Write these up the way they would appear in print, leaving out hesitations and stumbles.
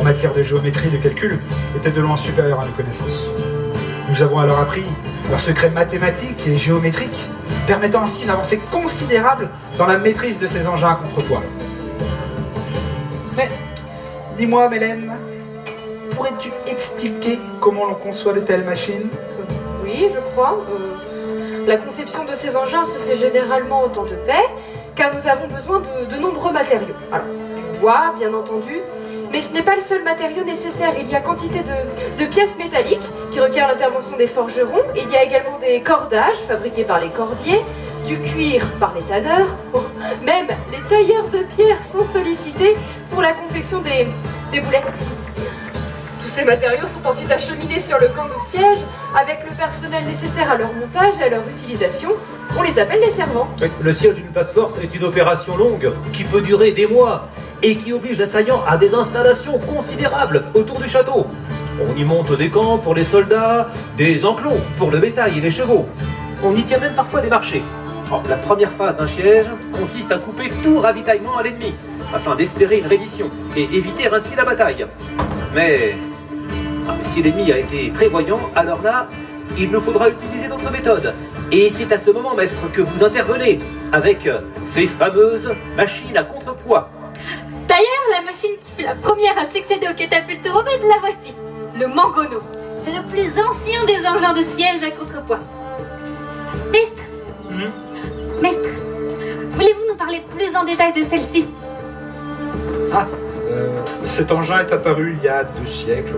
matière de géométrie et de calcul étaient de loin supérieurs à nos connaissances. Nous avons alors appris leurs secrets mathématiques et géométriques, permettant ainsi une avancée considérable dans la maîtrise de ces engins à contrepoids. Mais, dis-moi, Mélène, pourrais-tu expliquer comment l'on conçoit de telles machines? Oui, je crois. La conception de ces engins se fait généralement au temps de paix, car nous avons besoin de nombreux matériaux. Alors, du bois, bien entendu, mais ce n'est pas le seul matériau nécessaire. Il y a quantité de pièces métalliques qui requièrent l'intervention des forgerons. Il y a également des cordages fabriqués par les cordiers, du cuir par les tanneurs. Oh, même les tailleurs de pierre sont sollicités pour la confection des boulets. Tous ces matériaux sont ensuite acheminés sur le camp de siège avec le personnel nécessaire à leur montage et à leur utilisation. On les appelle les servants. Le siège d'une place forte est une opération longue qui peut durer des mois et qui oblige l'assaillant à des installations considérables autour du château. On y monte des camps pour les soldats, des enclos pour le bétail et les chevaux. On y tient même parfois des marchés. La première phase d'un siège consiste à couper tout ravitaillement à l'ennemi, afin d'espérer une reddition et éviter ainsi la bataille. Mais si l'ennemi a été prévoyant, alors là, il nous faudra utiliser d'autres méthodes. Et c'est à ce moment, maître, que vous intervenez avec ces fameuses machines à contrepoids. D'ailleurs, la machine qui fut la première à succéder au catapulte romède, la voici. Le Mangono. C'est le plus ancien des engins de siège à contrepoids. Mestre, Mestre, voulez-vous nous parler plus en détail de celle-ci? Cet engin est apparu il y a 2 siècles,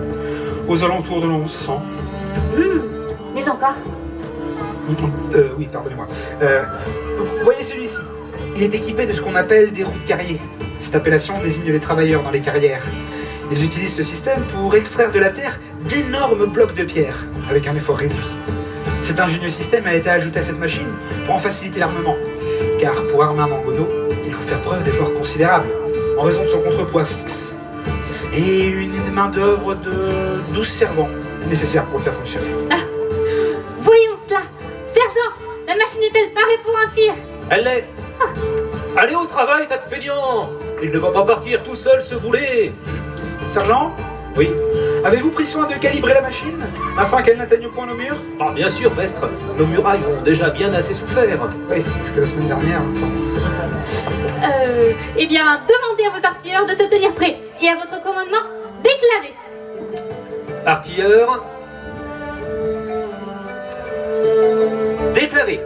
aux alentours de l'an 1100. Mais encore? Oui, pardonnez-moi. Voyez celui-ci. Il est équipé de ce qu'on appelle des roues de carrier. Cette appellation désigne les travailleurs dans les carrières. Ils utilisent ce système pour extraire de la terre d'énormes blocs de pierre, avec un effort réduit. Cet ingénieux système a été ajouté à cette machine pour en faciliter l'armement. Car pour armer un Mangono, il faut faire preuve d'efforts considérables, en raison de son contrepoids fixe. Et une main-d'œuvre de 12 servants nécessaire pour le faire fonctionner. Voyons cela. Sergent, la machine est-elle parée pour un tir? Elle l'est. Allez au travail, tas de feignants. Il ne va pas partir tout seul se bouler. Sergent, Oui. avez-vous pris soin de calibrer la machine afin qu'elle n'atteigne point nos murs? Bien sûr, maître. Nos murailles ont déjà bien assez souffert. Oui, parce que la semaine dernière... Eh bien, demandez à vos artilleurs de se tenir prêts. Et à votre commandement, déclarez. Artilleurs. Déclaré.